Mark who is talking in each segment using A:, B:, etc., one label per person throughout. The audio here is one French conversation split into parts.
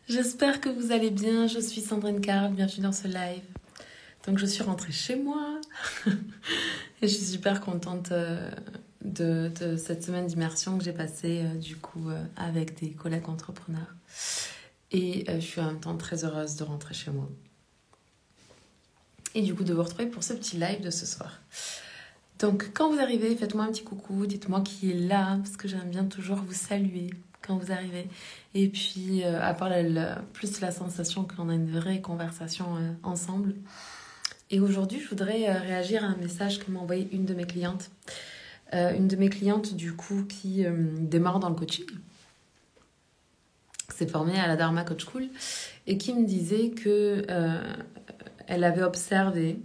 A: J'espère que vous allez bien. Je suis Sandrine Carl, bienvenue dans ce live. Donc je suis rentrée chez moi et je suis super contente de cette semaine d'immersion que j'ai passée avec des collègues entrepreneurs. Et je suis en même temps très heureuse de rentrer chez moi. Et du coup de vous retrouver pour ce petit live de ce soir. Donc quand vous arrivez, faites-moi un petit coucou, dites-moi qui est là, parce que j'aime bien toujours vous saluer quand vous arrivez. Et puis, à part plus la sensation qu'on a une vraie conversation ensemble. Et aujourd'hui, je voudrais réagir à un message que m'a envoyé une de mes clientes. Une de mes clientes, du coup, qui démarre dans le coaching. S'est formée à la Dharma Coach School. Et qui me disait que elle avait observé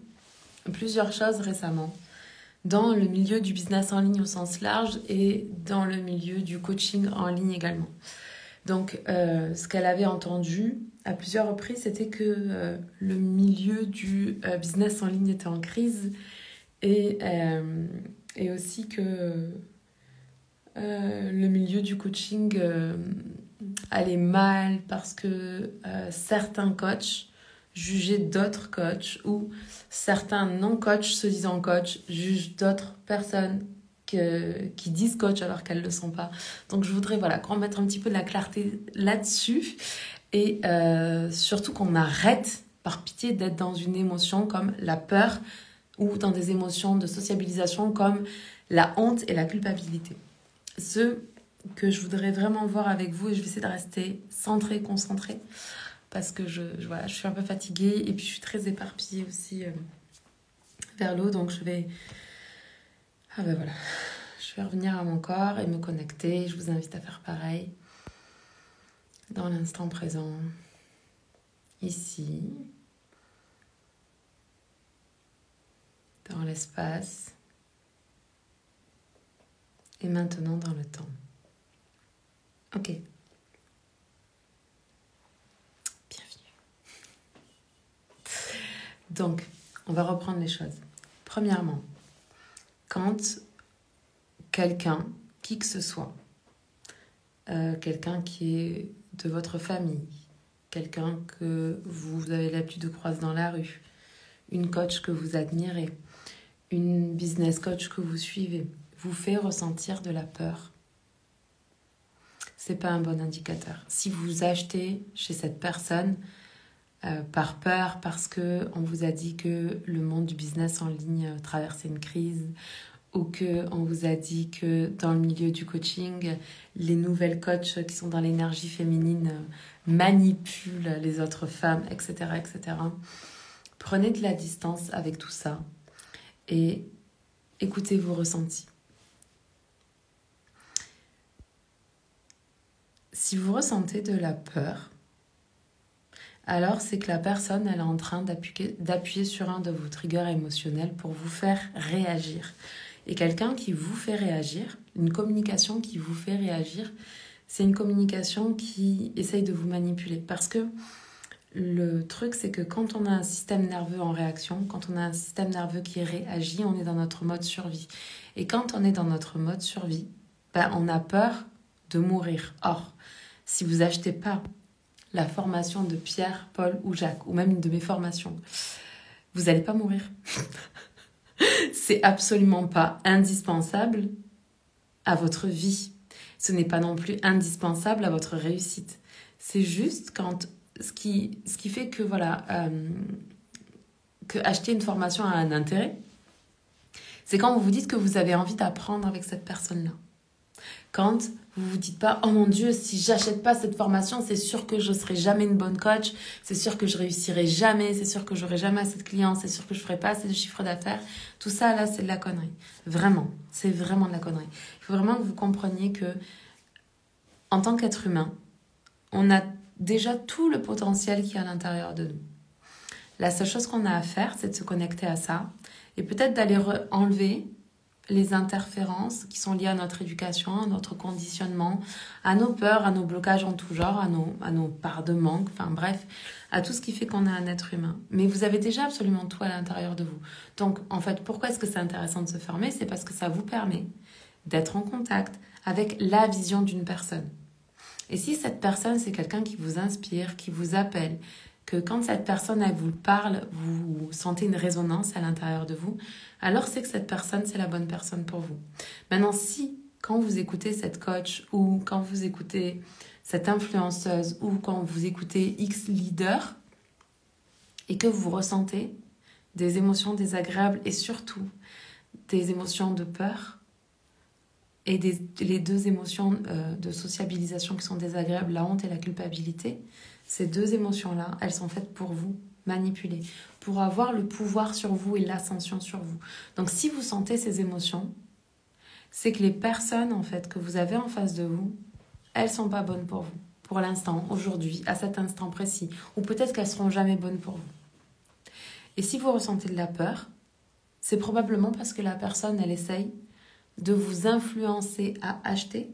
A: plusieurs choses récemment dans le milieu du business en ligne au sens large et dans le milieu du coaching en ligne également. Donc, ce qu'elle avait entendu à plusieurs reprises, c'était que le milieu du business en ligne était en crise et aussi que le milieu du coaching allait mal parce que certains coachs juger d'autres coachs ou certains non-coachs se disant coach jugent d'autres personnes qui disent coach alors qu'elles ne le sont pas. Donc je voudrais qu'on mette un petit peu de la clarté là-dessus et surtout qu'on arrête par pitié d'être dans une émotion comme la peur ou dans des émotions de sociabilisation comme la honte et la culpabilité. Ce que je voudrais vraiment voir avec vous, et je vais essayer de rester centrée, concentrée, parce que je suis un peu fatiguée et puis je suis très éparpillée aussi vers l'eau. Donc je vais revenir à mon corps et me connecter. Je vous invite à faire pareil dans l'instant présent, ici, dans l'espace et maintenant dans le temps. Ok. Donc, on va reprendre les choses. Premièrement, quand quelqu'un, qui que ce soit, quelqu'un qui est de votre famille, quelqu'un que vous avez l'habitude de croiser dans la rue, une coach que vous admirez, une business coach que vous suivez, vous fait ressentir de la peur, c'est pas un bon indicateur. Si vous achetez chez cette personne par peur, parce qu'on vous a dit que le monde du business en ligne traversait une crise, ou qu'on vous a dit que dans le milieu du coaching, les nouvelles coachs qui sont dans l'énergie féminine manipulent les autres femmes, etc., etc. Prenez de la distance avec tout ça et écoutez vos ressentis. Si vous ressentez de la peur, alors c'est que la personne elle est en train d'appuyer sur un de vos triggers émotionnels pour vous faire réagir. Et quelqu'un qui vous fait réagir, une communication qui vous fait réagir, c'est une communication qui essaye de vous manipuler. Parce que le truc, c'est que quand on a un système nerveux en réaction, quand on a un système nerveux qui réagit, on est dans notre mode survie. Et quand on est dans notre mode survie, on a peur de mourir. Or, si vous achetez pas la formation de Pierre, Paul ou Jacques, ou même une de mes formations, vous n'allez pas mourir. C'est absolument pas indispensable à votre vie. Ce n'est pas non plus indispensable à votre réussite. C'est juste quand ce qui fait que que acheter une formation a un intérêt, c'est quand vous vous dites que vous avez envie d'apprendre avec cette personne-là. Quand vous vous dites pas, oh mon Dieu, si j'achète pas cette formation, c'est sûr que je serai jamais une bonne coach, c'est sûr que je réussirai jamais, c'est sûr que j'aurai jamais assez de clients, c'est sûr que je ferai pas assez de chiffre d'affaires. Tout ça, là, c'est de la connerie. Vraiment, c'est vraiment de la connerie. Il faut vraiment que vous compreniez que, en tant qu'être humain, on a déjà tout le potentiel qui est à l'intérieur de nous. La seule chose qu'on a à faire, c'est de se connecter à ça et peut-être d'aller enlever les interférences qui sont liées à notre éducation, à notre conditionnement, à nos peurs, à nos blocages en tout genre, à nos parts de manque, enfin bref, à tout ce qui fait qu'on est un être humain. Mais vous avez déjà absolument tout à l'intérieur de vous. Donc, en fait, pourquoi est-ce que c'est intéressant de se former ? C'est parce que ça vous permet d'être en contact avec la vision d'une personne. Et si cette personne, c'est quelqu'un qui vous inspire, qui vous appelle, que quand cette personne, elle vous parle, vous sentez une résonance à l'intérieur de vous, alors c'est que cette personne, c'est la bonne personne pour vous. Maintenant, si quand vous écoutez cette coach ou quand vous écoutez cette influenceuse ou quand vous écoutez X leader et que vous ressentez des émotions désagréables et surtout des émotions de peur et les deux émotions de sociabilisation qui sont désagréables, la honte et la culpabilité, ces deux émotions-là, elles sont faites pour vous manipuler, pour avoir le pouvoir sur vous et l'ascension sur vous. Donc si vous sentez ces émotions, c'est que les personnes en fait que vous avez en face de vous, elles sont pas bonnes pour vous, pour l'instant, aujourd'hui, à cet instant précis, ou peut-être qu'elles seront jamais bonnes pour vous. Et si vous ressentez de la peur, c'est probablement parce que la personne, elle essaye de vous influencer à acheter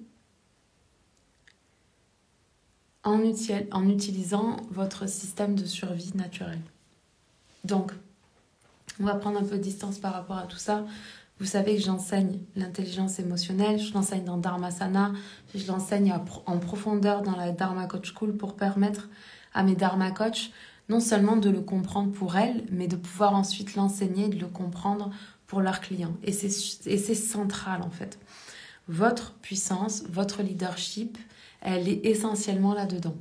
A: en utilisant votre système de survie naturel. Donc, on va prendre un peu de distance par rapport à tout ça. Vous savez que j'enseigne l'intelligence émotionnelle, je l'enseigne dans Dharmasana, je l'enseigne en profondeur dans la Dharma Coach School pour permettre à mes Dharma Coach non seulement de le comprendre pour elles, mais de pouvoir ensuite l'enseigner, de le comprendre pour leurs clients. Et c'est central en fait. Votre puissance, votre leadership, elle est essentiellement là-dedans.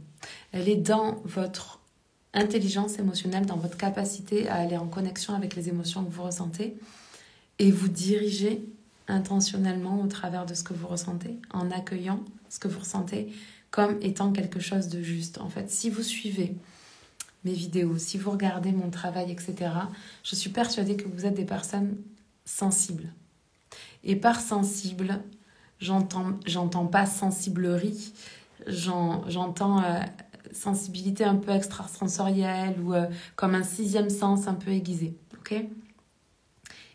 A: Elle est dans votre intelligence émotionnelle, dans votre capacité à aller en connexion avec les émotions que vous ressentez et vous diriger intentionnellement au travers de ce que vous ressentez, en accueillant ce que vous ressentez comme étant quelque chose de juste. En fait, si vous suivez mes vidéos, si vous regardez mon travail, etc., je suis persuadée que vous êtes des personnes sensibles. Et par sensible, j'entends pas sensiblerie, j'entends sensibilité un peu extrasensorielle ou comme un sixième sens un peu aiguisé. Ok ?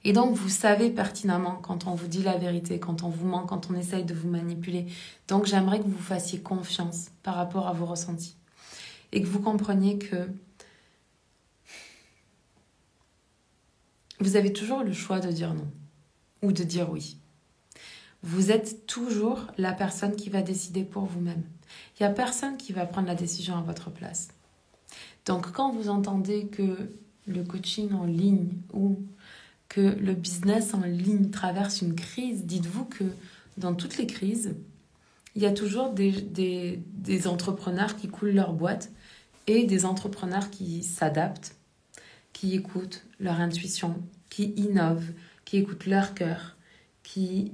A: Et donc, vous savez pertinemment quand on vous dit la vérité, quand on vous ment, quand on essaye de vous manipuler. Donc, j'aimerais que vous fassiez confiance par rapport à vos ressentis. Et que vous compreniez que vous avez toujours le choix de dire non ou de dire oui. Vous êtes toujours la personne qui va décider pour vous-même. Il n'y a personne qui va prendre la décision à votre place. Donc, quand vous entendez que le coaching en ligne ou que le business en ligne traverse une crise, dites-vous que dans toutes les crises, il y a toujours des entrepreneurs qui coulent leur boîte et des entrepreneurs qui s'adaptent, qui écoutent leur intuition, qui innovent, qui écoutent leur cœur, qui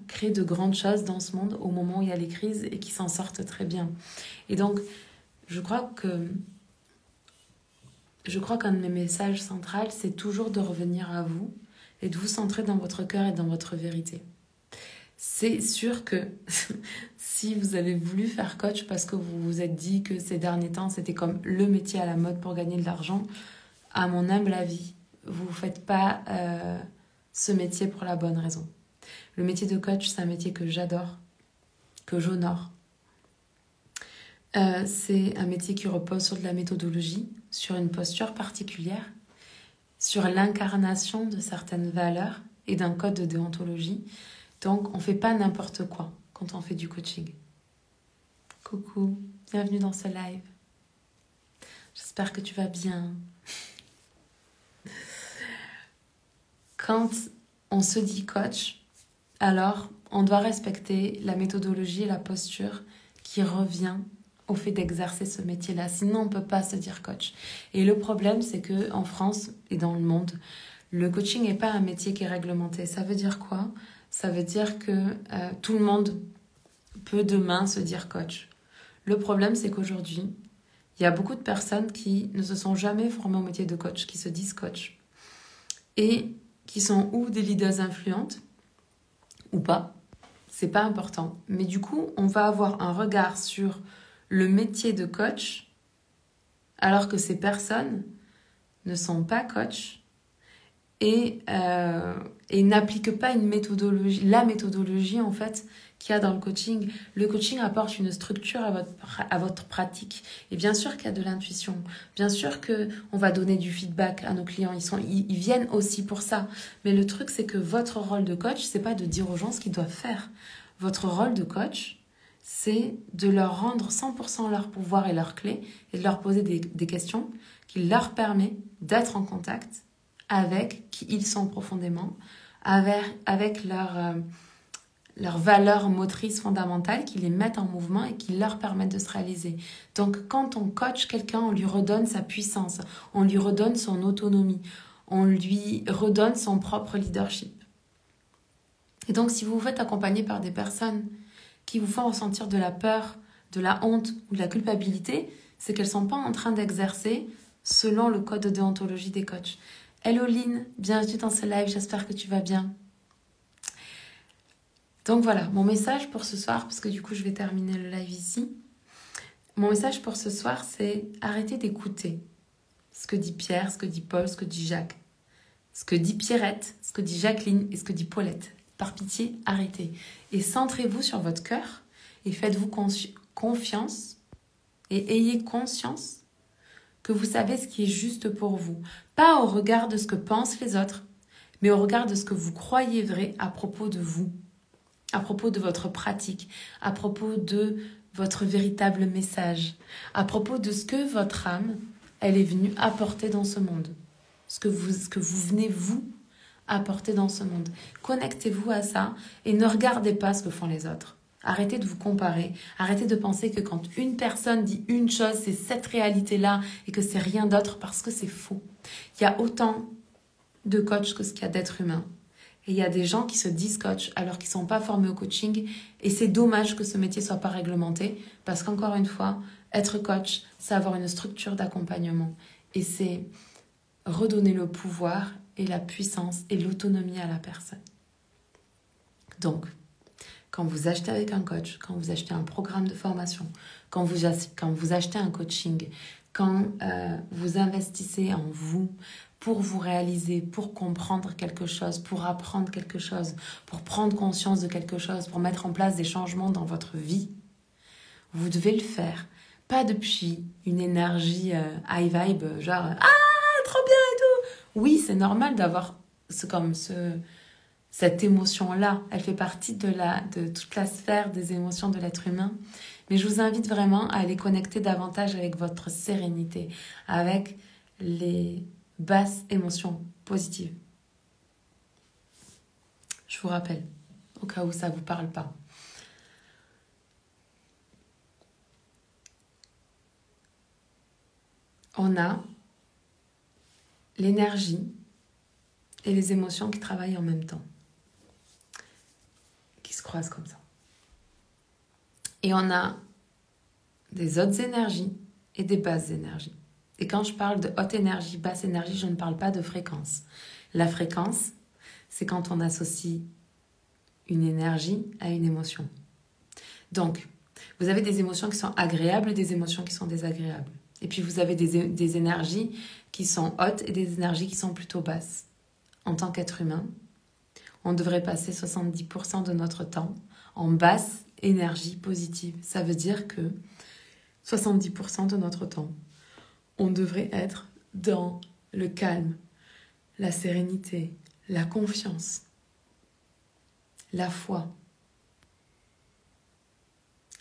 A: créent de grandes choses dans ce monde au moment où il y a les crises et qui s'en sortent très bien. Et donc, je crois qu'un de mes messages centraux, c'est toujours de revenir à vous et de vous centrer dans votre cœur et dans votre vérité. C'est sûr que si vous avez voulu faire coach parce que vous vous êtes dit que ces derniers temps, c'était comme le métier à la mode pour gagner de l'argent, à mon humble avis, vous ne faites pas ce métier pour la bonne raison. Le métier de coach, c'est un métier que j'adore, que j'honore. C'est un métier qui repose sur de la méthodologie, sur une posture particulière, sur l'incarnation de certaines valeurs et d'un code de déontologie. Donc, on ne fait pas n'importe quoi quand on fait du coaching. Coucou, bienvenue dans ce live. J'espère que tu vas bien. Quand on se dit coach, alors on doit respecter la méthodologie et la posture qui revient au fait d'exercer ce métier-là. Sinon, on ne peut pas se dire coach. Et le problème, c'est qu'en France et dans le monde, le coaching n'est pas un métier qui est réglementé. Ça veut dire quoi ? Ça veut dire que tout le monde peut demain se dire coach. Le problème, c'est qu'aujourd'hui, il y a beaucoup de personnes qui ne se sont jamais formées au métier de coach, qui se disent coach. Et qui sont ou des leaders influentes, ou pas. C'est pas important. Mais du coup, on va avoir un regard sur le métier de coach, alors que ces personnes ne sont pas coach et n'appliquent pas une méthodologie, la méthodologie en fait qu'il y a dans le coaching. Le coaching apporte une structure à votre pratique. Et bien sûr qu'il y a de l'intuition. Bien sûr qu'on va donner du feedback à nos clients. Ils viennent aussi pour ça. Mais le truc, c'est que votre rôle de coach, c'est pas de dire aux gens ce qu'ils doivent faire. Votre rôle de coach, c'est de leur rendre 100% leur pouvoir et leurs clés et de leur poser des questions qui leur permettent d'être en contact avec qui ils sont profondément, avec leurs valeurs motrices fondamentales qui les mettent en mouvement et qui leur permettent de se réaliser. Donc quand on coach quelqu'un, on lui redonne sa puissance, on lui redonne son autonomie, on lui redonne son propre leadership. Et donc si vous vous faites accompagner par des personnes qui vous font ressentir de la peur, de la honte ou de la culpabilité, c'est qu'elles ne sont pas en train d'exercer selon le code de déontologie des coachs. Hello Lynn, bienvenue dans ce live, j'espère que tu vas bien. Donc voilà, mon message pour ce soir, parce que du coup je vais terminer le live ici. Mon message pour ce soir, c'est arrêtez d'écouter ce que dit Pierre, ce que dit Paul, ce que dit Jacques, ce que dit Pierrette, ce que dit Jacqueline et ce que dit Paulette. Par pitié, arrêtez. Et centrez-vous sur votre cœur et faites-vous confiance et ayez conscience que vous savez ce qui est juste pour vous. Pas au regard de ce que pensent les autres, mais au regard de ce que vous croyez vrai à propos de vous, à propos de votre pratique, à propos de votre véritable message, à propos de ce que votre âme, elle est venue apporter dans ce monde, ce que vous venez vous apporter dans ce monde. Connectez-vous à ça et ne regardez pas ce que font les autres. Arrêtez de vous comparer. Arrêtez de penser que quand une personne dit une chose, c'est cette réalité-là et que c'est rien d'autre parce que c'est faux. Il y a autant de coachs que ce qu'il y a d'êtres humains. Et il y a des gens qui se disent coach alors qu'ils ne sont pas formés au coaching. Et c'est dommage que ce métier ne soit pas réglementé parce qu'encore une fois, être coach, c'est avoir une structure d'accompagnement. Et c'est redonner le pouvoir et la puissance et l'autonomie à la personne. Donc, quand vous achetez avec un coach, quand vous achetez un programme de formation, quand vous achetez un coaching, quand vous investissez en vous pour vous réaliser, pour comprendre quelque chose, pour apprendre quelque chose, pour prendre conscience de quelque chose, pour mettre en place des changements dans votre vie, vous devez le faire. Pas depuis une énergie high vibe, genre « Ah, trop bien et tout !» Oui, c'est normal d'avoir cette émotion-là. Elle fait partie de toute la sphère des émotions de l'être humain. Mais je vous invite vraiment à aller connecter davantage avec votre sérénité, avec les basses émotions positives. Je vous rappelle, au cas où ça ne vous parle pas. On a l'énergie et les émotions qui travaillent en même temps, qui se croisent comme ça. Et on a des hautes énergies et des basses énergies. Et quand je parle de haute énergie, basse énergie, je ne parle pas de fréquence. La fréquence, c'est quand on associe une énergie à une émotion. Donc, vous avez des émotions qui sont agréables et des émotions qui sont désagréables. Et puis, vous avez des énergies qui sont hautes et des énergies qui sont plutôt basses. En tant qu'être humain, on devrait passer 70% de notre temps en basse énergie positive. Ça veut dire que 70% de notre temps, on devrait être dans le calme, la sérénité, la confiance, la foi,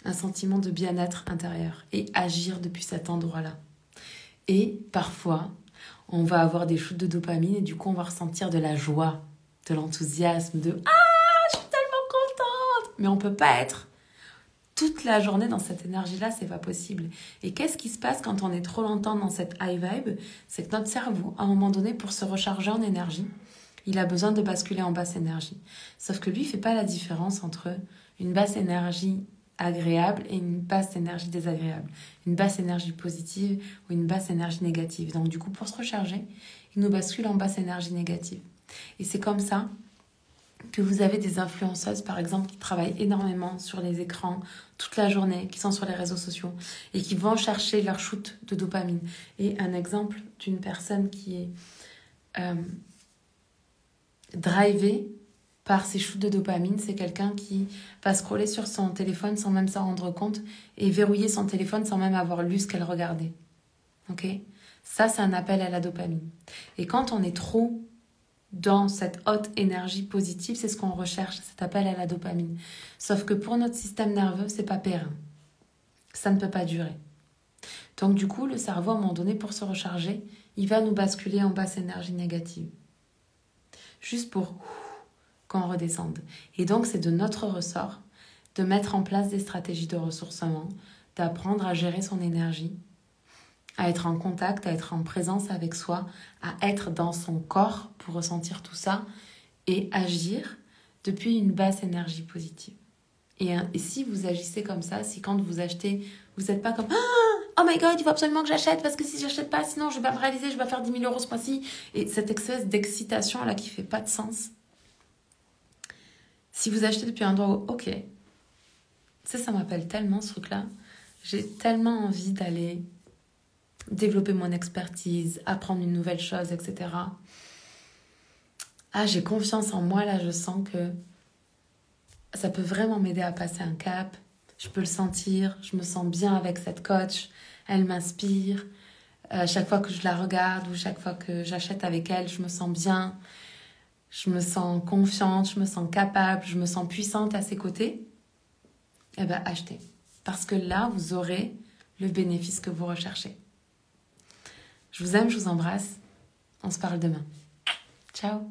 A: un sentiment de bien-être intérieur et agir depuis cet endroit-là. Et parfois, on va avoir des shoots de dopamine et du coup, on va ressentir de la joie, de l'enthousiasme, de « Ah, je suis tellement contente !» Mais on ne peut pas être toute la journée dans cette énergie-là, c'est pas possible. Et qu'est-ce qui se passe quand on est trop longtemps dans cette high vibe? C'est que notre cerveau, à un moment donné, pour se recharger en énergie, il a besoin de basculer en basse énergie. Sauf que lui, il ne fait pas la différence entre une basse énergie agréable et une basse énergie désagréable. Une basse énergie positive ou une basse énergie négative. Donc du coup, pour se recharger, il nous bascule en basse énergie négative. Et c'est comme ça que vous avez des influenceuses, par exemple, qui travaillent énormément sur les écrans toute la journée, qui sont sur les réseaux sociaux et qui vont chercher leur shoot de dopamine. Et un exemple d'une personne qui est drivée par ces shoots de dopamine, c'est quelqu'un qui va scroller sur son téléphone sans même s'en rendre compte et verrouiller son téléphone sans même avoir lu ce qu'elle regardait. Ok ? Ça, c'est un appel à la dopamine. Et quand on est trop dans cette haute énergie positive, c'est ce qu'on recherche, ça s'appelle à la dopamine. Sauf que pour notre système nerveux, c'est pas périn. Ça ne peut pas durer. Donc du coup, le cerveau, à un moment donné, pour se recharger, il va nous basculer en basse énergie négative. Juste pour qu'on redescende. Et donc, c'est de notre ressort de mettre en place des stratégies de ressourcement, d'apprendre à gérer son énergie, à être en contact, à être en présence avec soi, à être dans son corps pour ressentir tout ça et agir depuis une basse énergie positive. Et si vous agissez comme ça, si quand vous achetez, vous n'êtes pas comme « Oh my God, il faut absolument que j'achète parce que si je n'achète pas, sinon je vais pas me réaliser, je vais faire 10 000 euros ce mois-ci. » Et cette espèce d'excitation-là qui ne fait pas de sens. Si vous achetez depuis un endroit où « Ok, ça m'appelle tellement ce truc-là. J'ai tellement envie d'aller développer mon expertise, apprendre une nouvelle chose, etc. Ah, j'ai confiance en moi, là, je sens que ça peut vraiment m'aider à passer un cap. Je peux le sentir, je me sens bien avec cette coach, elle m'inspire. Chaque fois que je la regarde ou chaque fois que j'achète avec elle, je me sens bien, je me sens confiante, je me sens capable, je me sens puissante à ses côtés. Eh bien, achetez. Parce que là, vous aurez le bénéfice que vous recherchez. Je vous aime, je vous embrasse. On se parle demain. Ciao.